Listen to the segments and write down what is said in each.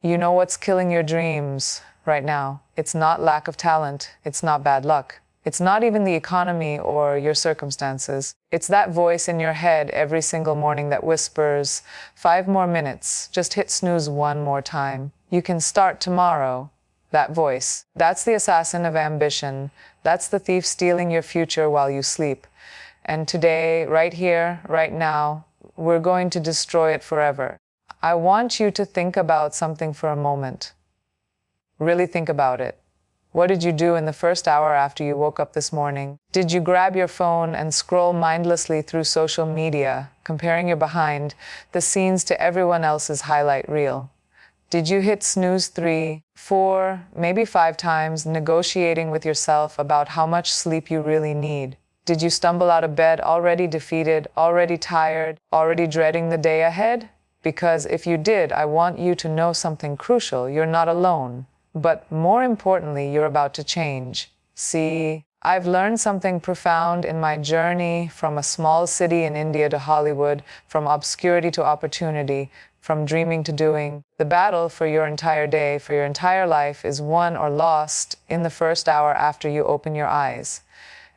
You know what's killing your dreams right now? It's not lack of talent. It's not bad luck. It's not even the economy or your circumstances. It's that voice in your head every single morning that whispers, 5 more minutes, just hit snooze one more time. You can start tomorrow. That voice. That's the assassin of ambition. That's the thief stealing your future while you sleep. And today, right here, right now, we're going to destroy it forever. I want you to think about something for a moment. Really think about it. What did you do in the first hour after you woke up this morning? Did you grab your phone and scroll mindlessly through social media, comparing your behind the scenes to everyone else's highlight reel? Did you hit snooze 3, 4, maybe 5 times, negotiating with yourself about how much sleep you really need? Did you stumble out of bed already defeated, already tired, already dreading the day ahead? Because if you did, I want you to know something crucial. You're not alone. But more importantly, you're about to change. See, I've learned something profound in my journey from a small city in India to Hollywood, from obscurity to opportunity, from dreaming to doing. The battle for your entire day, for your entire life, is won or lost in the first hour after you open your eyes.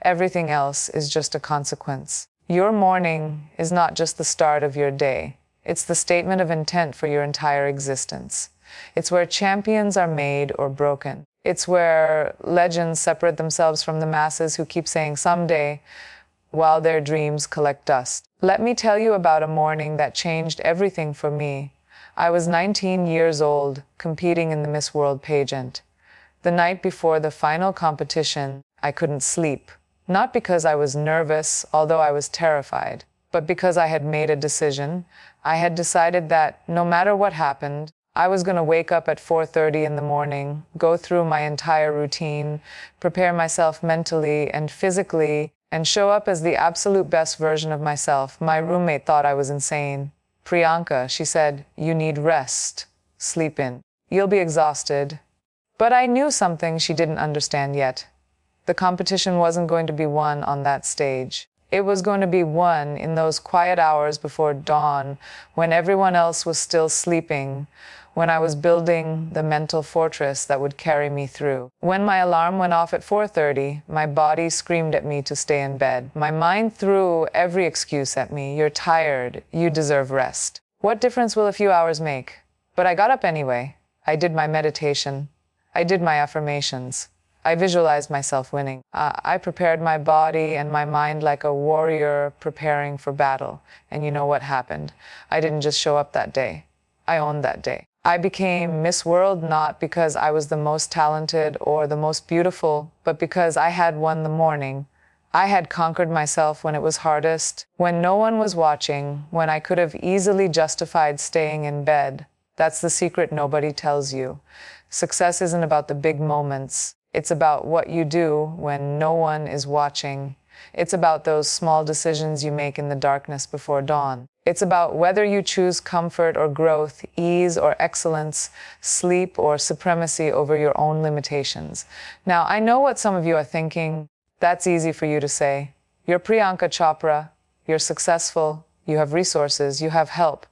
Everything else is just a consequence. Your morning is not just the start of your day. It's the statement of intent for your entire existence. It's where champions are made or broken. It's where legends separate themselves from the masses who keep saying someday, while their dreams collect dust. Let me tell you about a morning that changed everything for me. I was 19 years old, competing in the Miss World pageant. The night before the final competition, I couldn't sleep. Not because I was nervous, although I was terrified, but because I had made a decision. I had decided that no matter what happened, I was going to wake up at 4:30 in the morning, go through my entire routine, prepare myself mentally and physically, and show up as the absolute best version of myself. My roommate thought I was insane. Priyanka, she said, you need rest. Sleep in. You'll be exhausted. But I knew something she didn't understand yet. The competition wasn't going to be won on that stage. It was going to be won in those quiet hours before dawn, when everyone else was still sleeping, when I was building the mental fortress that would carry me through. When my alarm went off at 4:30, my body screamed at me to stay in bed. My mind threw every excuse at me. You're tired. You deserve rest. What difference will a few hours make? But I got up anyway. I did my meditation. I did my affirmations. I visualized myself winning. I prepared my body and my mind like a warrior preparing for battle. And you know what happened? I didn't just show up that day. I owned that day. I became Miss World not because I was the most talented or the most beautiful, but because I had won the morning. I had conquered myself when it was hardest, when no one was watching, when I could have easily justified staying in bed. That's the secret nobody tells you. Success isn't about the big moments. It's about what you do when no one is watching. It's about those small decisions you make in the darkness before dawn. It's about whether you choose comfort or growth, ease or excellence, sleep or supremacy over your own limitations. Now, I know what some of you are thinking. That's easy for you to say. You're Priyanka Chopra. You're successful. You have resources. You have help.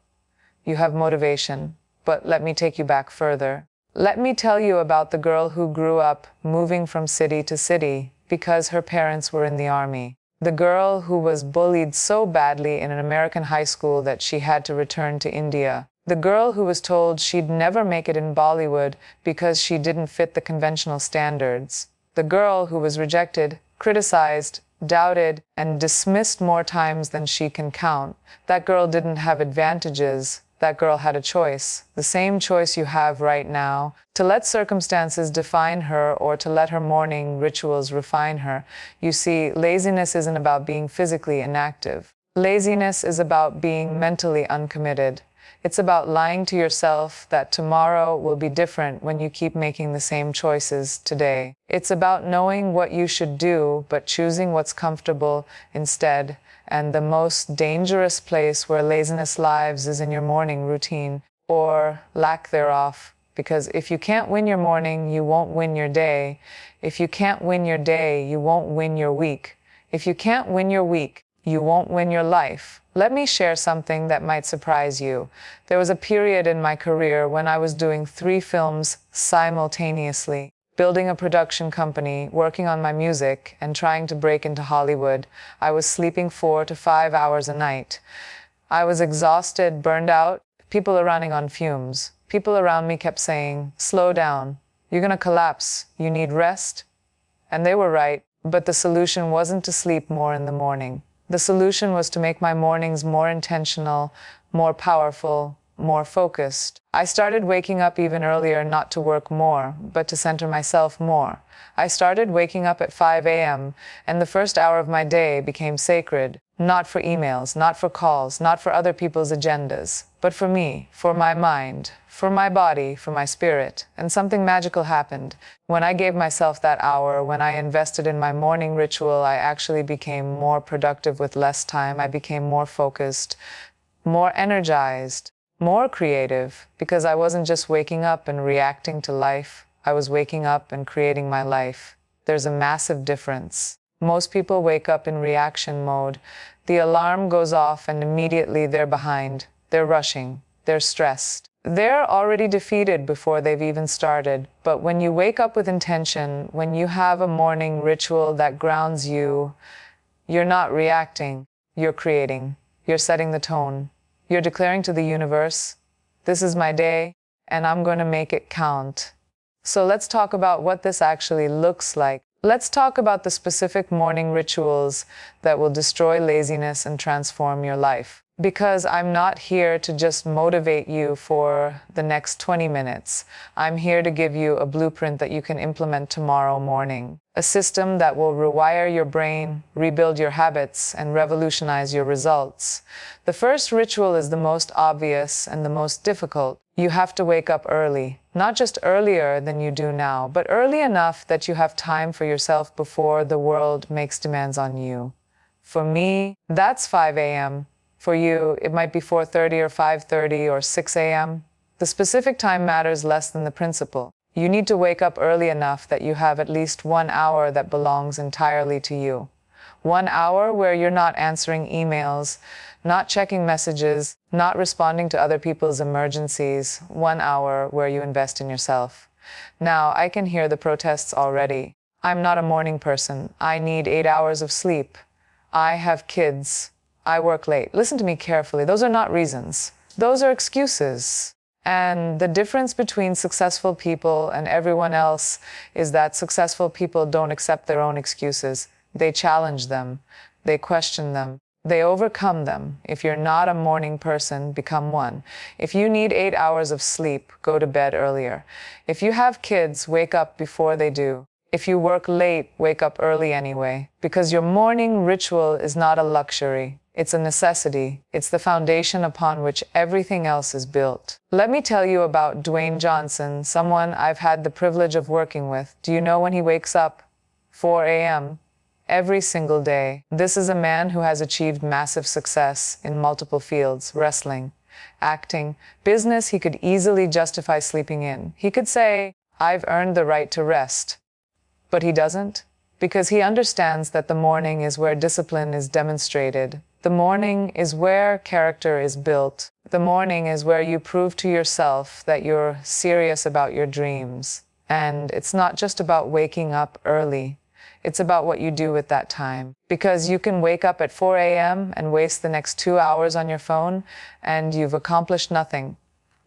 You have motivation. But let me take you back further. Let me tell you about the girl who grew up moving from city to city because her parents were in the army. The girl who was bullied so badly in an American high school that she had to return to India. The girl who was told she'd never make it in Bollywood because she didn't fit the conventional standards. The girl who was rejected, criticized, doubted, and dismissed more times than she can count. That girl didn't have advantages. That girl had a choice, the same choice you have right now, to let circumstances define her or to let her morning rituals refine her. You see, laziness isn't about being physically inactive. Laziness is about being mentally uncommitted. It's about lying to yourself that tomorrow will be different when you keep making the same choices today. It's about knowing what you should do, but choosing what's comfortable instead. And the most dangerous place where laziness lives is in your morning routine, or lack thereof. Because if you can't win your morning, you won't win your day. If you can't win your day, you won't win your week. If you can't win your week, you won't win your life. Let me share something that might surprise you. There was a period in my career when I was doing 3 films simultaneously, building a production company, working on my music, and trying to break into Hollywood. I was sleeping 4 to 5 hours a night. I was exhausted, burned out. People are running on fumes. People around me kept saying, "Slow down. You're gonna collapse. You need rest." And they were right. But the solution wasn't to sleep more in the morning. The solution was to make my mornings more intentional, more powerful, more focused. I started waking up even earlier, not to work more, but to center myself more. I started waking up at 5 a.m., and the first hour of my day became sacred, not for emails, not for calls, not for other people's agendas, but for me, for my mind, for my body, for my spirit. And something magical happened. When I gave myself that hour, when I invested in my morning ritual, I actually became more productive with less time. I became more focused, more energized, more creative, because I wasn't just waking up and reacting to life. I was waking up and creating my life. There's a massive difference. Most people wake up in reaction mode. The alarm goes off and immediately they're behind. They're rushing. They're stressed. They're already defeated before they've even started. But when you wake up with intention, when you have a morning ritual that grounds you, you're not reacting. You're creating. You're setting the tone. You're declaring to the universe, "This is my day, and I'm going to make it count." So let's talk about what this actually looks like. Let's talk about the specific morning rituals that will destroy laziness and transform your life. Because I'm not here to just motivate you for the next 20 minutes. I'm here to give you a blueprint that you can implement tomorrow morning. A system that will rewire your brain, rebuild your habits, and revolutionize your results. The first ritual is the most obvious and the most difficult. You have to wake up early. Not just earlier than you do now, but early enough that you have time for yourself before the world makes demands on you. For me, that's 5 a.m. For you, it might be 4:30 or 5:30 or 6 a.m. The specific time matters less than the principle. You need to wake up early enough that you have at least 1 hour that belongs entirely to you. 1 hour where you're not answering emails, not checking messages, not responding to other people's emergencies. 1 hour where you invest in yourself. Now, I can hear the protests already. I'm not a morning person. I need 8 hours of sleep. I have kids. I work late. Listen to me carefully. Those are not reasons. Those are excuses. And the difference between successful people and everyone else is that successful people don't accept their own excuses. They challenge them. They question them. They overcome them. If you're not a morning person, become one. If you need 8 hours of sleep, go to bed earlier. If you have kids, wake up before they do. If you work late, wake up early anyway. Because your morning ritual is not a luxury. It's a necessity. It's the foundation upon which everything else is built. Let me tell you about Dwayne Johnson, someone I've had the privilege of working with. Do you know when he wakes up? 4 a.m. every single day. This is a man who has achieved massive success in multiple fields: wrestling, acting, business. He could easily justify sleeping in. He could say, "I've earned the right to rest." But he doesn't, because he understands that the morning is where discipline is demonstrated. The morning is where character is built. The morning is where you prove to yourself that you're serious about your dreams. And it's not just about waking up early. It's about what you do with that time. Because you can wake up at 4 a.m. and waste the next 2 hours on your phone, and you've accomplished nothing.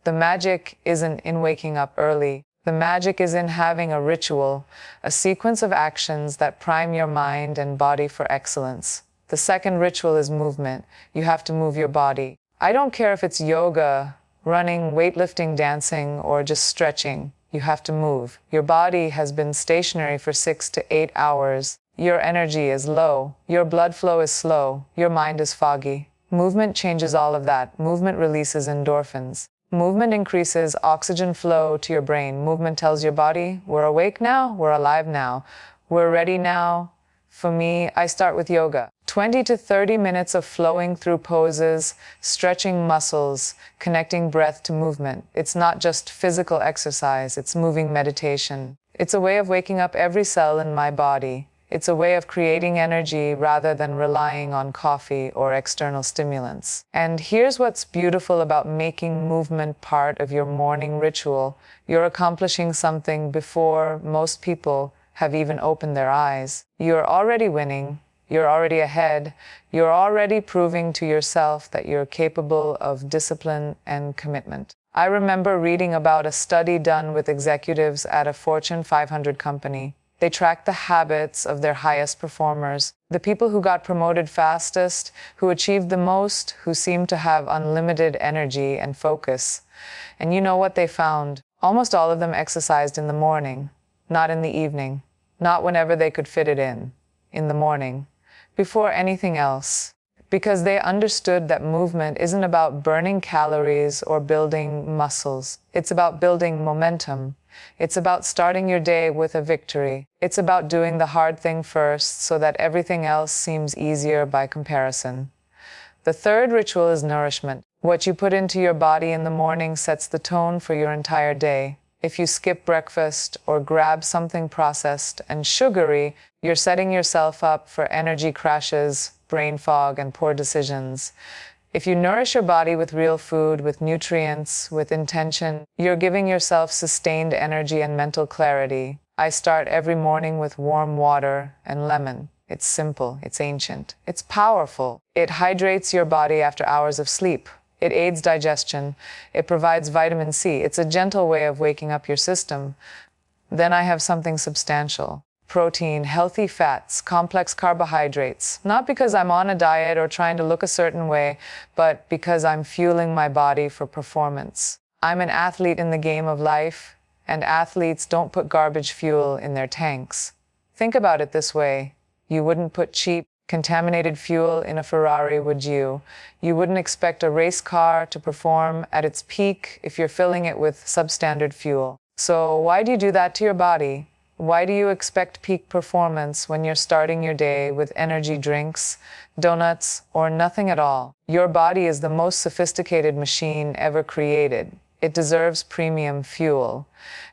The magic isn't in waking up early. The magic is in having a ritual, a sequence of actions that prime your mind and body for excellence. The second ritual is movement. You have to move your body. I don't care if it's yoga, running, weightlifting, dancing, or just stretching. You have to move. Your body has been stationary for 6 to 8 hours. Your energy is low. Your blood flow is slow. Your mind is foggy. Movement changes all of that. Movement releases endorphins. Movement increases oxygen flow to your brain. Movement tells your body, we're awake now, we're alive now, we're ready now. For me, I start with yoga. 20 to 30 minutes of flowing through poses, stretching muscles, connecting breath to movement. It's not just physical exercise, it's moving meditation. It's a way of waking up every cell in my body. It's a way of creating energy rather than relying on coffee or external stimulants. And here's what's beautiful about making movement part of your morning ritual. You're accomplishing something before most people have even opened their eyes. You're already winning. You're already ahead. You're already proving to yourself that you're capable of discipline and commitment. I remember reading about a study done with executives at a Fortune 500 company. They tracked the habits of their highest performers, the people who got promoted fastest, who achieved the most, who seemed to have unlimited energy and focus. And you know what they found? Almost all of them exercised in the morning, not in the evening, not whenever they could fit it in the morning, before anything else. Because they understood that movement isn't about burning calories or building muscles. It's about building momentum. It's about starting your day with a victory. It's about doing the hard thing first so that everything else seems easier by comparison. The third ritual is nourishment. What you put into your body in the morning sets the tone for your entire day. If you skip breakfast or grab something processed and sugary, you're setting yourself up for energy crashes, brain fog, and poor decisions. If you nourish your body with real food, with nutrients, with intention, you're giving yourself sustained energy and mental clarity. I start every morning with warm water and lemon. It's simple, it's ancient, it's powerful. It hydrates your body after hours of sleep. It aids digestion. It provides vitamin C. It's a gentle way of waking up your system. Then I have something substantial. Protein, healthy fats, complex carbohydrates. Not because I'm on a diet or trying to look a certain way, but because I'm fueling my body for performance. I'm an athlete in the game of life, and athletes don't put garbage fuel in their tanks. Think about it this way. You wouldn't put cheap, contaminated fuel in a Ferrari, would you? You wouldn't expect a race car to perform at its peak if you're filling it with substandard fuel. So why do you do that to your body? Why do you expect peak performance when you're starting your day with energy drinks, donuts, or nothing at all? Your body is the most sophisticated machine ever created. It deserves premium fuel.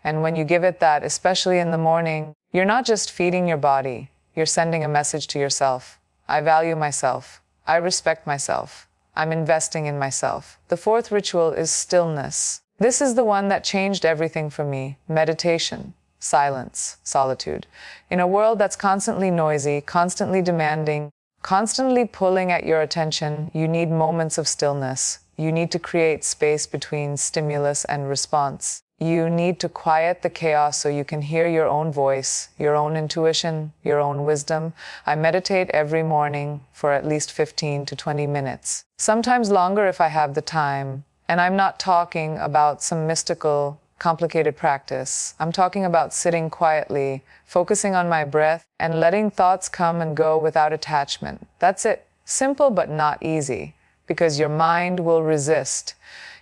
And when you give it that, especially in the morning, you're not just feeding your body, you're sending a message to yourself. I value myself. I respect myself. I'm investing in myself. The fourth ritual is stillness. This is the one that changed everything for me. Meditation. Silence, solitude. In a world that's constantly noisy, constantly demanding, constantly pulling at your attention, you need moments of stillness. You need to create space between stimulus and response. You need to quiet the chaos so you can hear your own voice, your own intuition, your own wisdom. I meditate every morning for at least 15 to 20 minutes. Sometimes longer if I have the time. And I'm not talking about some mystical, complicated practice. I'm talking about sitting quietly, focusing on my breath, and letting thoughts come and go without attachment. That's it. Simple but not easy, because your mind will resist.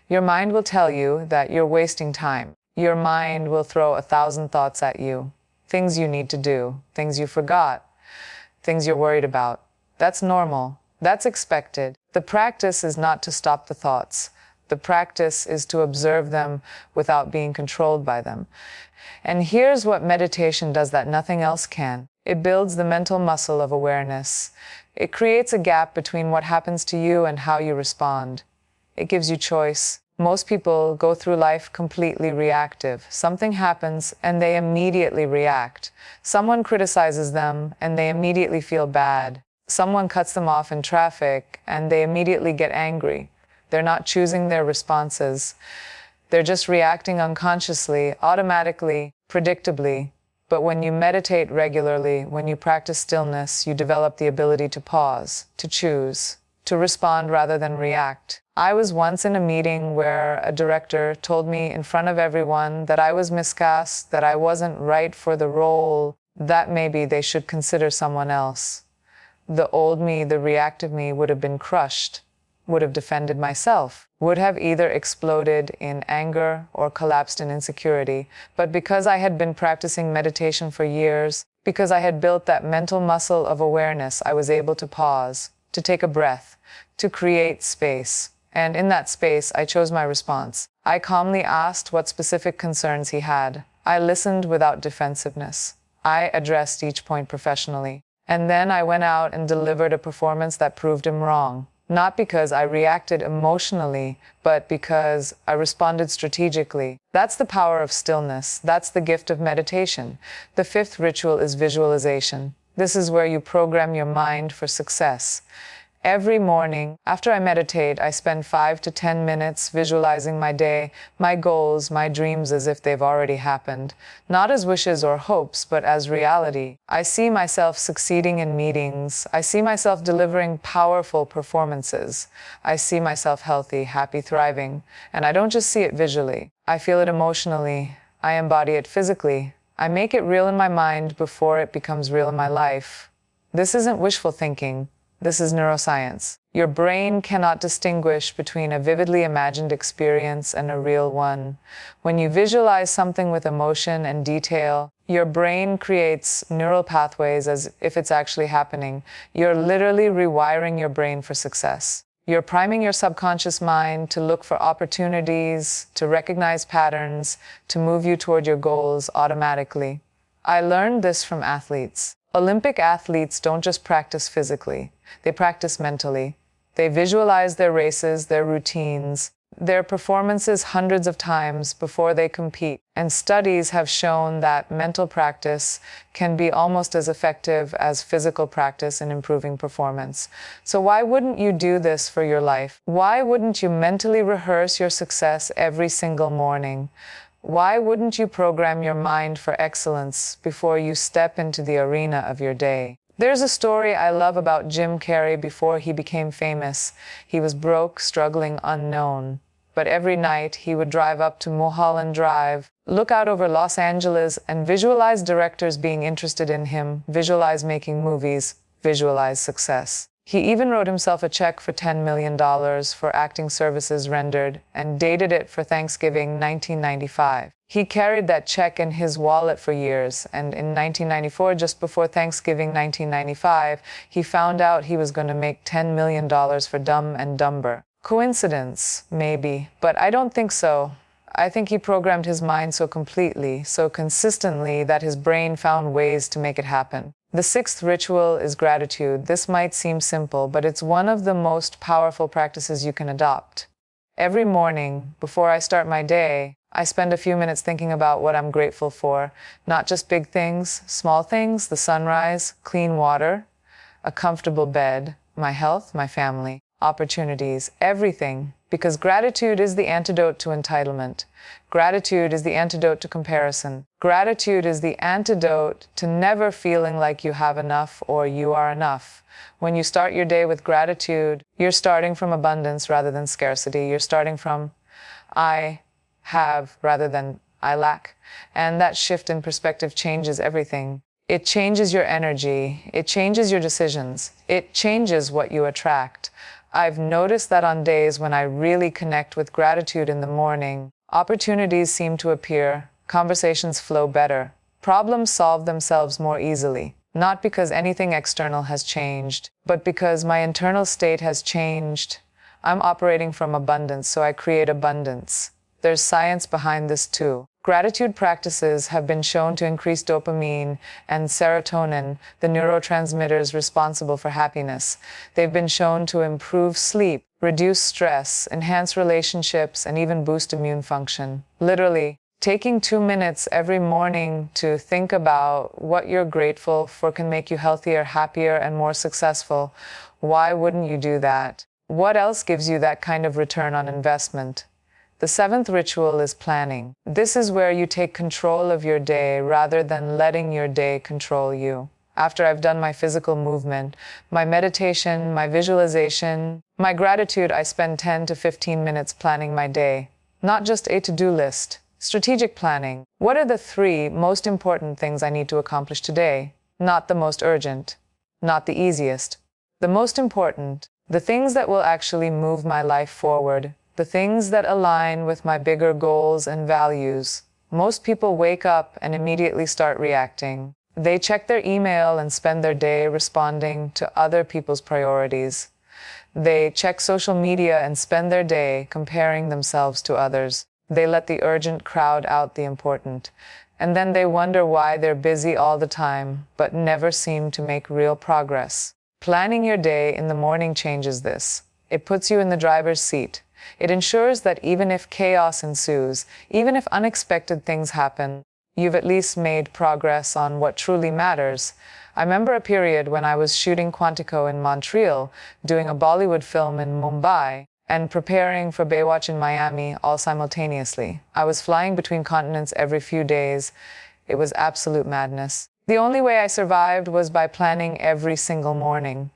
Your mind will tell you that you're wasting time. Your mind will throw 1,000 thoughts at you. Things you need to do, things you forgot, things you're worried about. That's normal. That's expected. The practice is not to stop the thoughts. The practice is to observe them without being controlled by them. And here's what meditation does that nothing else can. It builds the mental muscle of awareness. It creates a gap between what happens to you and how you respond. It gives you choice. Most people go through life completely reactive. Something happens and they immediately react. Someone criticizes them and they immediately feel bad. Someone cuts them off in traffic and they immediately get angry. They're not choosing their responses. They're just reacting unconsciously, automatically, predictably. But when you meditate regularly, when you practice stillness, you develop the ability to pause, to choose, to respond rather than react. I was once in a meeting where a director told me in front of everyone that I was miscast, that I wasn't right for the role, that maybe they should consider someone else. The old me, the reactive me, would have been crushed, would have defended myself, would have either exploded in anger or collapsed in insecurity. But because I had been practicing meditation for years, because I had built that mental muscle of awareness, I was able to pause, to take a breath, to create space. And in that space, I chose my response. I calmly asked what specific concerns he had. I listened without defensiveness. I addressed each point professionally. And then I went out and delivered a performance that proved him wrong. Not because I reacted emotionally, but because I responded strategically. That's the power of stillness. That's the gift of meditation. The fifth ritual is visualization. This is where you program your mind for success. Every morning, after I meditate, I spend 5 to 10 minutes visualizing my day, my goals, my dreams as if they've already happened. Not as wishes or hopes, but as reality. I see myself succeeding in meetings. I see myself delivering powerful performances. I see myself healthy, happy, thriving. And I don't just see it visually. I feel it emotionally. I embody it physically. I make it real in my mind before it becomes real in my life. This isn't wishful thinking. This is neuroscience. Your brain cannot distinguish between a vividly imagined experience and a real one. When you visualize something with emotion and detail, your brain creates neural pathways as if it's actually happening. You're literally rewiring your brain for success. You're priming your subconscious mind to look for opportunities, to recognize patterns, to move you toward your goals automatically. I learned this from athletes. Olympic athletes don't just practice physically, they practice mentally. They visualize their races, their routines, their performances hundreds of times before they compete. And studies have shown that mental practice can be almost as effective as physical practice in improving performance. So why wouldn't you do this for your life? Why wouldn't you mentally rehearse your success every single morning? Why wouldn't you program your mind for excellence before you step into the arena of your day? There's a story I love about Jim Carrey before he became famous. He was broke, struggling, unknown. But every night he would drive up to Mulholland Drive, look out over Los Angeles, and visualize directors being interested in him, visualize making movies, visualize success. He even wrote himself a check for $10 million for acting services rendered and dated it for Thanksgiving 1995. He carried that check in his wallet for years, and in 1994, just before Thanksgiving 1995, he found out he was going to make $10 million for Dumb and Dumber. Coincidence? Maybe, but I don't think so. I think he programmed his mind so completely, so consistently, that his brain found ways to make it happen. The sixth ritual is gratitude. This might seem simple, but it's one of the most powerful practices you can adopt. Every morning, before I start my day, I spend a few minutes thinking about what I'm grateful for. Not just big things, small things, the sunrise, clean water, a comfortable bed, my health, my family, opportunities, everything. Because gratitude is the antidote to entitlement. Gratitude is the antidote to comparison. Gratitude is the antidote to never feeling like you have enough or you are enough. When you start your day with gratitude, you're starting from abundance rather than scarcity. You're starting from I have rather than I lack. And that shift in perspective changes everything. It changes your energy. It changes your decisions. It changes what you attract. I've noticed that on days when I really connect with gratitude in the morning, opportunities seem to appear, conversations flow better, problems solve themselves more easily. Not because anything external has changed, but because my internal state has changed. I'm operating from abundance, so I create abundance. There's science behind this too. Gratitude practices have been shown to increase dopamine and serotonin, the neurotransmitters responsible for happiness. They've been shown to improve sleep, reduce stress, enhance relationships, and even boost immune function. Literally, taking 2 minutes every morning to think about what you're grateful for can make you healthier, happier, and more successful. Why wouldn't you do that? What else gives you that kind of return on investment? The seventh ritual is planning. This is where you take control of your day rather than letting your day control you. After I've done my physical movement, my meditation, my visualization, my gratitude, I spend 10 to 15 minutes planning my day. Not just a to-do list. Strategic planning. What are the 3 most important things I need to accomplish today? Not the most urgent. Not the easiest. The most important. The things that will actually move my life forward. The things that align with my bigger goals and values. Most people wake up and immediately start reacting. They check their email and spend their day responding to other people's priorities. They check social media and spend their day comparing themselves to others. They let the urgent crowd out the important. And then they wonder why they're busy all the time, but never seem to make real progress. Planning your day in the morning changes this. It puts you in the driver's seat. It ensures that even if chaos ensues, even if unexpected things happen, you've at least made progress on what truly matters. I remember a period when I was shooting Quantico in Montreal, doing a Bollywood film in Mumbai, and preparing for Baywatch in Miami all simultaneously. I was flying between continents every few days. It was absolute madness. The only way I survived was by planning every single morning.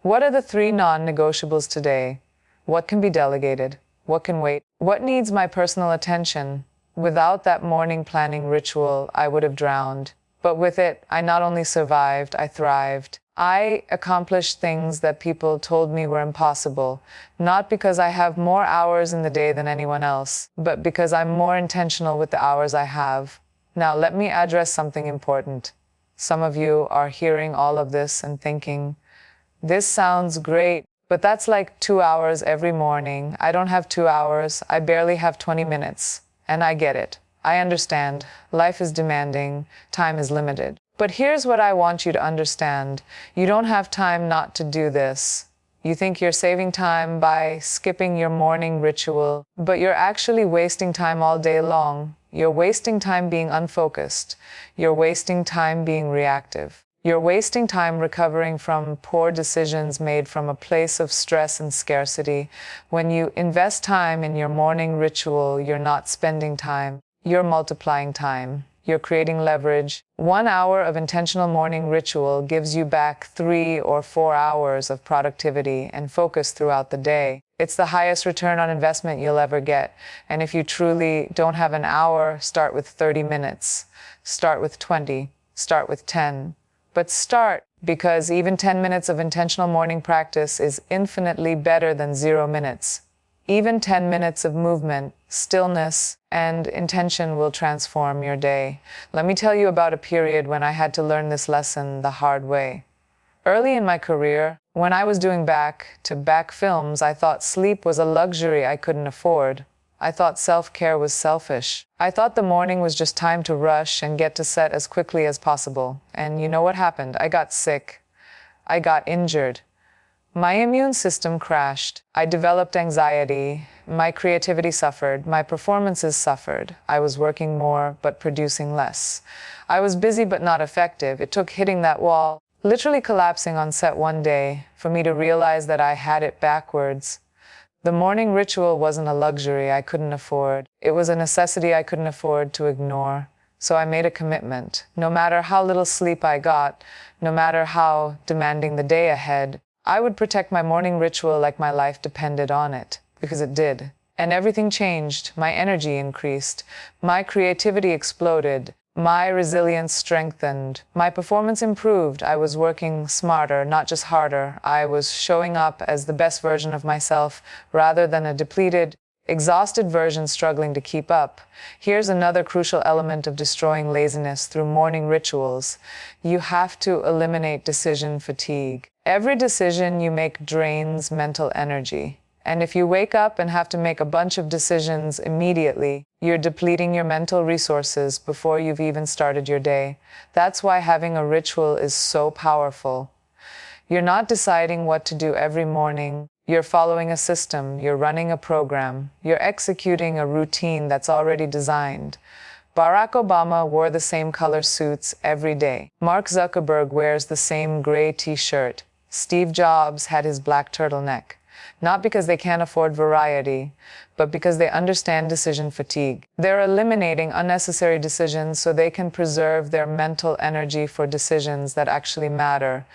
What are the 3 non-negotiables today? What can be delegated? What can wait? What needs my personal attention? Without that morning planning ritual, I would have drowned. But with it, I not only survived, I thrived. I accomplished things that people told me were impossible, not because I have more hours in the day than anyone else, but because I'm more intentional with the hours I have. Now, let me address something important. Some of you are hearing all of this and thinking, this sounds great, but that's like 2 hours every morning. I don't have 2 hours. I barely have 20 minutes. And I get it. I understand. Life is demanding. Time is limited. But here's what I want you to understand. You don't have time not to do this. You think you're saving time by skipping your morning ritual, but you're actually wasting time all day long. You're wasting time being unfocused. You're wasting time being reactive. You're wasting time recovering from poor decisions made from a place of stress and scarcity. When you invest time in your morning ritual, you're not spending time. You're multiplying time. You're creating leverage. 1 hour of intentional morning ritual gives you back 3 or 4 hours of productivity and focus throughout the day. It's the highest return on investment you'll ever get. And if you truly don't have an hour, start with 30 minutes. Start with 20. Start with 10. But start, because even 10 minutes of intentional morning practice is infinitely better than 0 minutes. Even 10 minutes of movement, stillness, and intention will transform your day. Let me tell you about a period when I had to learn this lesson the hard way. Early in my career, when I was doing back-to-back films, I thought sleep was a luxury I couldn't afford. I thought self-care was selfish. I thought the morning was just time to rush and get to set as quickly as possible. And you know what happened? I got sick. I got injured. My immune system crashed. I developed anxiety. My creativity suffered. My performances suffered. I was working more, but producing less. I was busy, but not effective. It took hitting that wall, literally collapsing on set one day, for me to realize that I had it backwards. The morning ritual wasn't a luxury I couldn't afford. It was a necessity I couldn't afford to ignore. So I made a commitment. No matter how little sleep I got, no matter how demanding the day ahead, I would protect my morning ritual like my life depended on it, because it did. And everything changed. My energy increased. My creativity exploded. My resilience strengthened. My performance improved. I was working smarter, not just harder. I was showing up as the best version of myself rather than a depleted, exhausted version struggling to keep up. Here's another crucial element of destroying laziness through morning rituals. You have to eliminate decision fatigue. Every decision you make drains mental energy. And if you wake up and have to make a bunch of decisions immediately, you're depleting your mental resources before you've even started your day. That's why having a ritual is so powerful. You're not deciding what to do every morning. You're following a system. You're running a program. You're executing a routine that's already designed. Barack Obama wore the same color suits every day. Mark Zuckerberg wears the same gray t-shirt. Steve Jobs had his black turtleneck. Not because they can't afford variety, but because they understand decision fatigue. They're eliminating unnecessary decisions so they can preserve their mental energy for decisions that actually matter.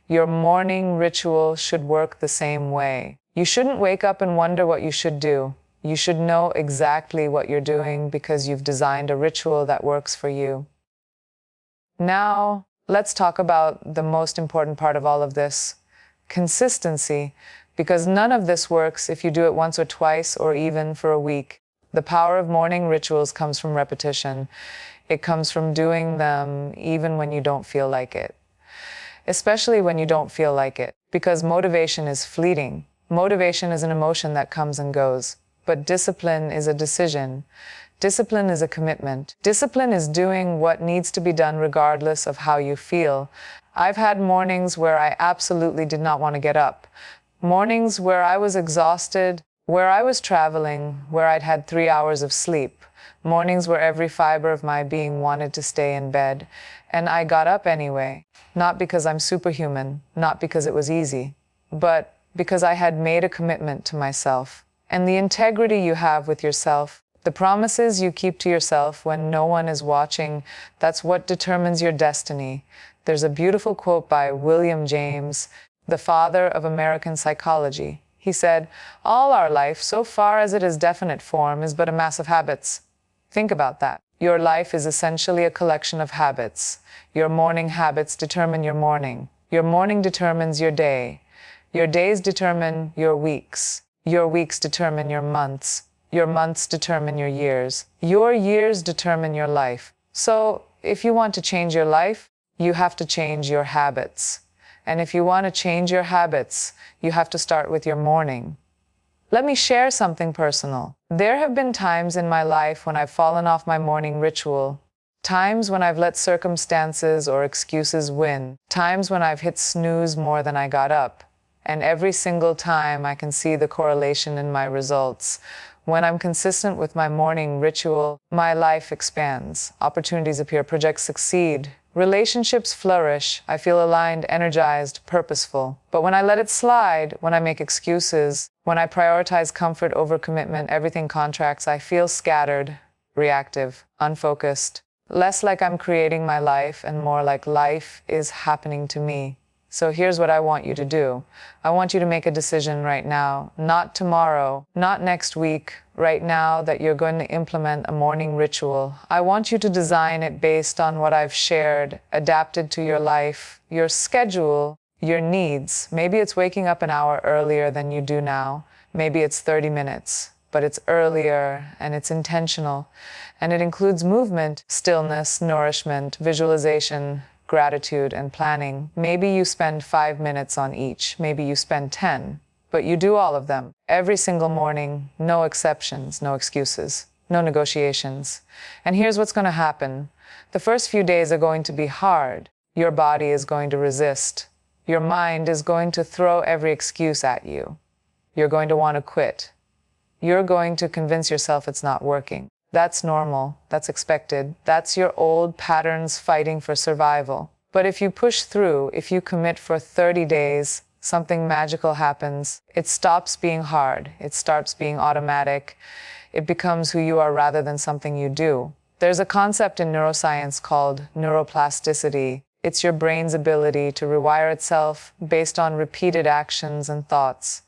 Your morning ritual should work the same way. You shouldn't wake up and wonder what you should do. You should know exactly what you're doing because you've designed a ritual that works for you. Now, let's talk about the most important part of all of this, consistency. Because none of this works if you do it once or twice or even for a week. The power of morning rituals comes from repetition. It comes from doing them even when you don't feel like it. Especially when you don't feel like it. Because motivation is fleeting. Motivation is an emotion that comes and goes. But discipline is a decision. Discipline is a commitment. Discipline is doing what needs to be done regardless of how you feel. I've had mornings where I absolutely did not want to get up. Mornings where I was exhausted, where I was traveling, where I'd had 3 hours of sleep. Mornings where every fiber of my being wanted to stay in bed. And I got up anyway. Not because I'm superhuman, not because it was easy, but because I had made a commitment to myself. And the integrity you have with yourself, the promises you keep to yourself when no one is watching, that's what determines your destiny. There's a beautiful quote by William James, the father of American psychology. He said, "All our life, so far as it is definite form, is but a mass of habits." Think about that. Your life is essentially a collection of habits. Your morning habits determine your morning. Your morning determines your day. Your days determine your weeks. Your weeks determine your months. Your months determine your years. Your years determine your life. So, if you want to change your life, you have to change your habits. And if you want to change your habits, you have to start with your morning. Let me share something personal. There have been times in my life when I've fallen off my morning ritual. Times when I've let circumstances or excuses win. Times when I've hit snooze more than I got up. And every single time I can see the correlation in my results. When I'm consistent with my morning ritual, my life expands. Opportunities appear, projects succeed. Relationships flourish. I feel aligned, energized, purposeful. But when I let it slide, when I make excuses, when I prioritize comfort over commitment, everything contracts. I feel scattered, reactive, unfocused. Less like I'm creating my life and more like life is happening to me. So here's what I want you to do. I want you to make a decision right now, not tomorrow, not next week, right now, that you're going to implement a morning ritual. I want you to design it based on what I've shared, adapted to your life, your schedule, your needs. Maybe it's waking up an hour earlier than you do now. Maybe it's 30 minutes, but it's earlier and it's intentional. And it includes movement, stillness, nourishment, visualization, gratitude, and planning. Maybe you spend 5 minutes on each. Maybe you spend 10. But you do all of them. Every single morning, no exceptions, no excuses, no negotiations. And here's what's going to happen. The first few days are going to be hard. Your body is going to resist. Your mind is going to throw every excuse at you. You're going to want to quit. You're going to convince yourself it's not working. That's normal. That's expected. That's your old patterns fighting for survival. But if you push through, if you commit for 30 days, something magical happens. It stops being hard. It starts being automatic. It becomes who you are rather than something you do. There's a concept in neuroscience called neuroplasticity. It's your brain's ability to rewire itself based on repeated actions and thoughts.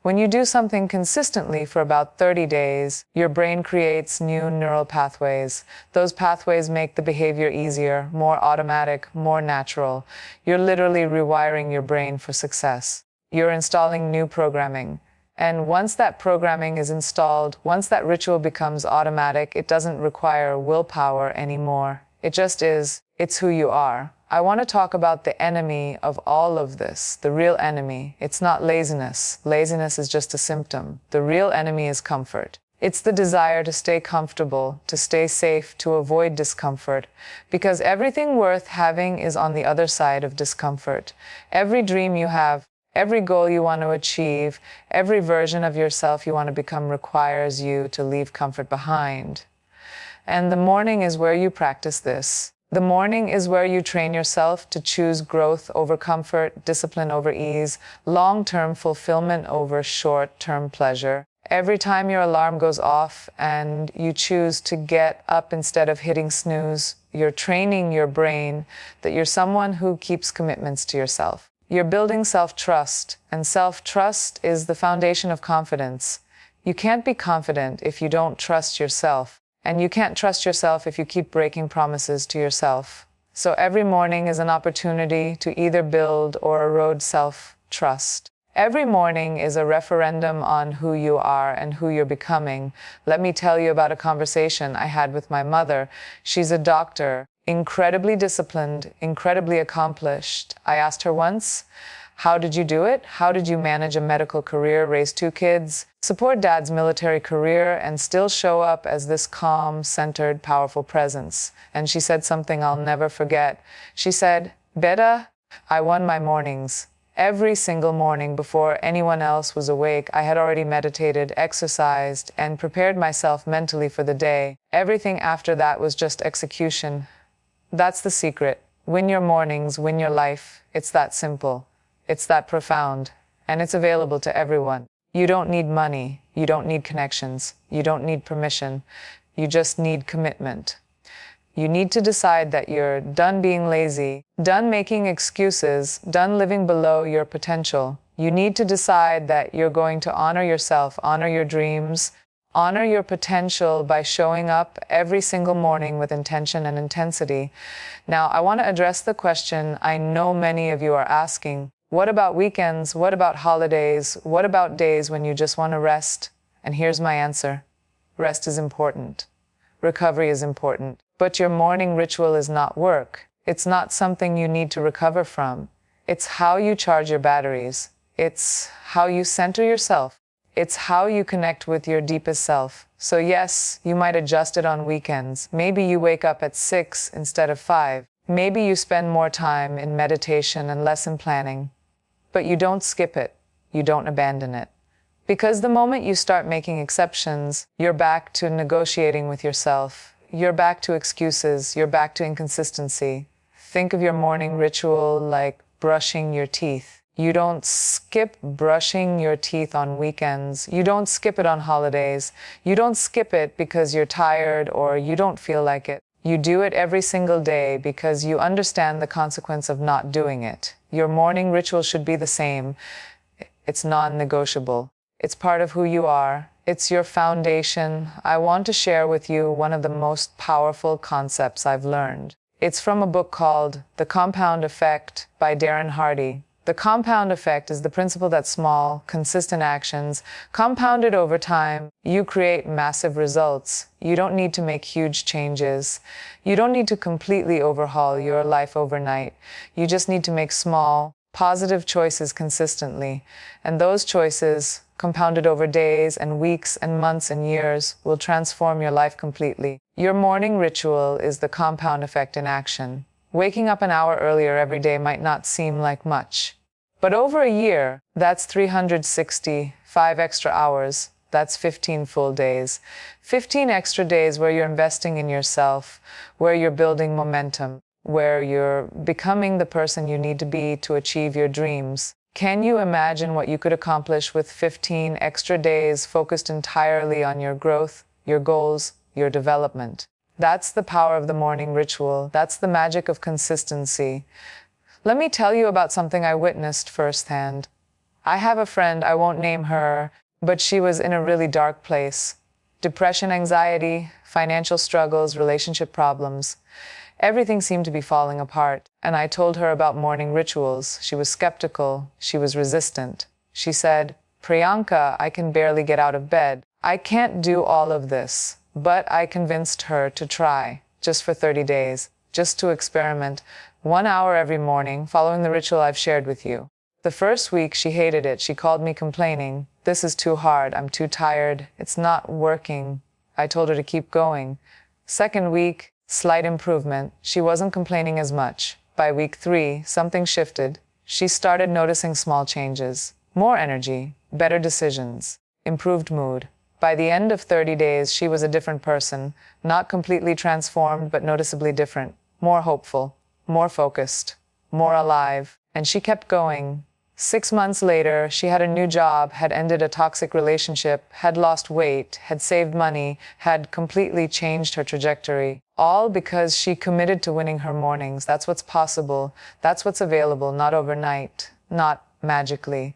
When you do something consistently for about 30 days, your brain creates new neural pathways. Those pathways make the behavior easier, more automatic, more natural. You're literally rewiring your brain for success. You're installing new programming. And once that programming is installed, once that ritual becomes automatic, it doesn't require willpower anymore. It just is. It's who you are. I want to talk about the enemy of all of this, the real enemy. It's not laziness. Laziness is just a symptom. The real enemy is comfort. It's the desire to stay comfortable, to stay safe, to avoid discomfort. Because everything worth having is on the other side of discomfort. Every dream you have, every goal you want to achieve, every version of yourself you want to become requires you to leave comfort behind. And the morning is where you practice this. The morning is where you train yourself to choose growth over comfort, discipline over ease, long-term fulfillment over short-term pleasure. Every time your alarm goes off and you choose to get up instead of hitting snooze, you're training your brain that you're someone who keeps commitments to yourself. You're building self-trust, and self-trust is the foundation of confidence. You can't be confident if you don't trust yourself. And you can't trust yourself if you keep breaking promises to yourself. So every morning is an opportunity to either build or erode self-trust. Every morning is a referendum on who you are and who you're becoming. Let me tell you about a conversation I had with my mother. She's a doctor, incredibly disciplined, incredibly accomplished. I asked her once, How did you do it? How did you manage a medical career, raise 2 kids, support dad's military career, and still show up as this calm, centered, powerful presence? And she said something I'll never forget. She said, "Beta, I won my mornings. Every single morning before anyone else was awake, I had already meditated, exercised, and prepared myself mentally for the day. Everything after that was just execution." That's the secret. Win your mornings, win your life. It's that simple. It's that profound. And it's available to everyone. You don't need money. You don't need connections. You don't need permission. You just need commitment. You need to decide that you're done being lazy, done making excuses, done living below your potential. You need to decide that you're going to honor yourself, honor your dreams, honor your potential by showing up every single morning with intention and intensity. Now, I want to address the question I know many of you are asking. What about weekends? What about holidays? What about days when you just want to rest? And here's my answer. Rest is important. Recovery is important. But your morning ritual is not work. It's not something you need to recover from. It's how you charge your batteries. It's how you center yourself. It's how you connect with your deepest self. So yes, you might adjust it on weekends. Maybe you wake up at 6 instead of 5. Maybe you spend more time in meditation and lesson planning. But you don't skip it. You don't abandon it. Because the moment you start making exceptions, you're back to negotiating with yourself. You're back to excuses. You're back to inconsistency. Think of your morning ritual like brushing your teeth. You don't skip brushing your teeth on weekends. You don't skip it on holidays. You don't skip it because you're tired or you don't feel like it. You do it every single day because you understand the consequence of not doing it. Your morning ritual should be the same. It's non-negotiable. It's part of who you are. It's your foundation. I want to share with you one of the most powerful concepts I've learned. It's from a book called The Compound Effect by Darren Hardy. The compound effect is the principle that small, consistent actions, compounded over time, you create massive results. You don't need to make huge changes. You don't need to completely overhaul your life overnight. You just need to make small, positive choices consistently. And those choices, compounded over days and weeks and months and years, will transform your life completely. Your morning ritual is the compound effect in action. Waking up an hour earlier every day might not seem like much. But over a year, that's 365 extra hours. That's 15 full days. 15 extra days where you're investing in yourself, where you're building momentum, where you're becoming the person you need to be to achieve your dreams. Can you imagine what you could accomplish with 15 extra days focused entirely on your growth, your goals, your development? That's the power of the morning ritual. That's the magic of consistency. Let me tell you about something I witnessed firsthand. I have a friend, I won't name her, but she was in a really dark place. Depression, anxiety, financial struggles, relationship problems. Everything seemed to be falling apart. And I told her about morning rituals. She was skeptical. She was resistant. She said, "Priyanka, I can barely get out of bed. I can't do all of this." But I convinced her to try, just for 30 days, just to experiment, 1 hour every morning, following the ritual I've shared with you. The first week, she hated it. She called me complaining. "This is too hard. I'm too tired. It's not working." I told her to keep going. Second week, slight improvement. She wasn't complaining as much. By week 3, something shifted. She started noticing small changes. More energy, better decisions, improved mood. By the end of 30 days, she was a different person, not completely transformed, but noticeably different, more hopeful, more focused, more alive. And she kept going. 6 months later, she had a new job, had ended a toxic relationship, had lost weight, had saved money, had completely changed her trajectory. All because she committed to winning her mornings. That's what's possible. That's what's available, not overnight, not magically,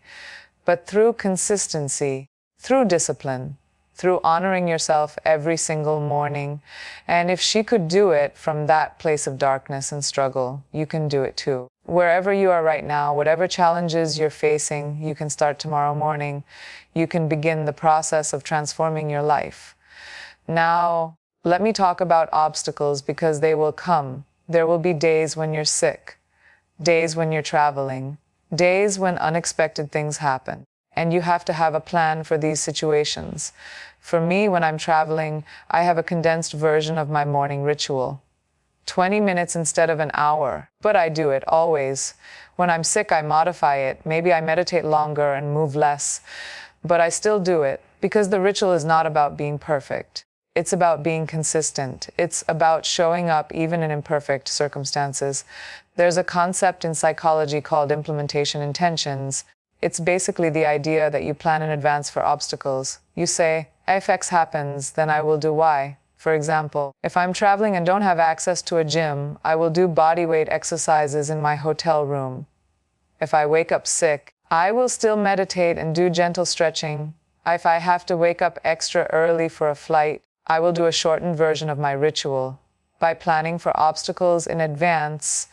but through consistency, through discipline, through honoring yourself every single morning. And if she could do it from that place of darkness and struggle, you can do it too. Wherever you are right now, whatever challenges you're facing, you can start tomorrow morning. You can begin the process of transforming your life. Now, let me talk about obstacles because they will come. There will be days when you're sick, days when you're traveling, days when unexpected things happen. And you have to have a plan for these situations. For me, when I'm traveling, I have a condensed version of my morning ritual. 20 minutes instead of an hour, but I do it always. When I'm sick, I modify it. Maybe I meditate longer and move less, but I still do it because the ritual is not about being perfect. It's about being consistent. It's about showing up even in imperfect circumstances. There's a concept in psychology called implementation intentions. It's basically the idea that you plan in advance for obstacles. You say, if X happens, then I will do Y. For example, if I'm traveling and don't have access to a gym, I will do bodyweight exercises in my hotel room. If I wake up sick, I will still meditate and do gentle stretching. If I have to wake up extra early for a flight, I will do a shortened version of my ritual. By planning for obstacles in advance,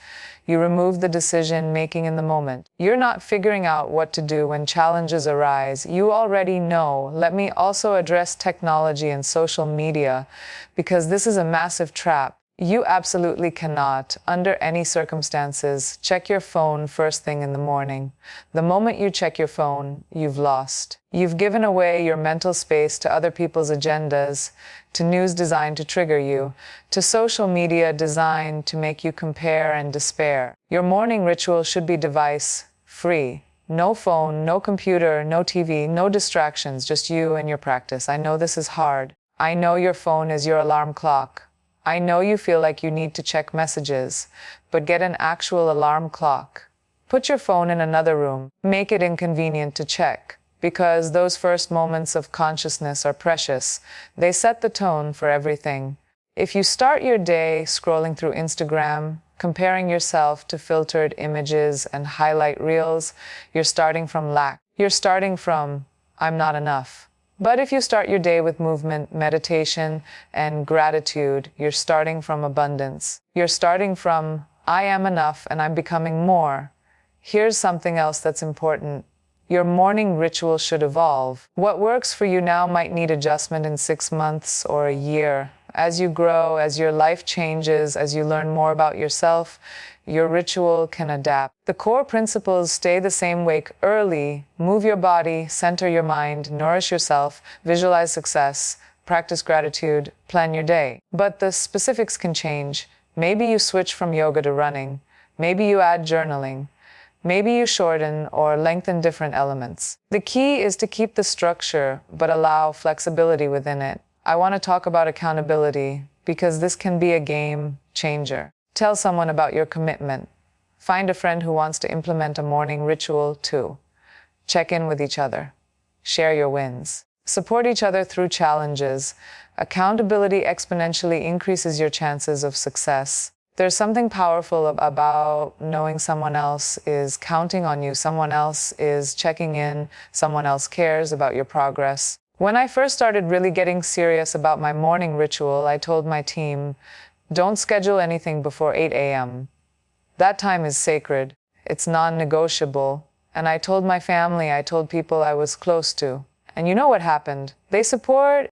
you remove the decision making in the moment. You're not figuring out what to do when challenges arise. You already know. Let me also address technology and social media, because this is a massive trap. You absolutely cannot, under any circumstances, check your phone first thing in the morning. The moment you check your phone, you've lost. You've given away your mental space to other people's agendas, to news designed to trigger you, to social media designed to make you compare and despair. Your morning ritual should be device-free. No phone, no computer, no TV, no distractions, just you and your practice. I know this is hard. I know your phone is your alarm clock. I know you feel like you need to check messages, but get an actual alarm clock. Put your phone in another room. Make it inconvenient to check, because those first moments of consciousness are precious. They set the tone for everything. If you start your day scrolling through Instagram, comparing yourself to filtered images and highlight reels, you're starting from lack. You're starting from, I'm not enough. But if you start your day with movement, meditation, and gratitude, you're starting from abundance. You're starting from, I am enough and I'm becoming more. Here's something else that's important. Your morning ritual should evolve. What works for you now might need adjustment in 6 months or a year. As you grow, as your life changes, as you learn more about yourself, your ritual can adapt. The core principles stay the same. Wake early, move your body, center your mind, nourish yourself, visualize success, practice gratitude, plan your day. But the specifics can change. Maybe you switch from yoga to running. Maybe you add journaling. Maybe you shorten or lengthen different elements. The key is to keep the structure, but allow flexibility within it. I want to talk about accountability, because this can be a game changer. Tell someone about your commitment. Find a friend who wants to implement a morning ritual too. Check in with each other. Share your wins. Support each other through challenges. Accountability exponentially increases your chances of success. There's something powerful about knowing someone else is counting on you, someone else is checking in, someone else cares about your progress. When I first started really getting serious about my morning ritual, I told my team, don't schedule anything before 8 a.m. That time is sacred. It's non-negotiable. And I told my family, I told people I was close to. And you know what happened? They support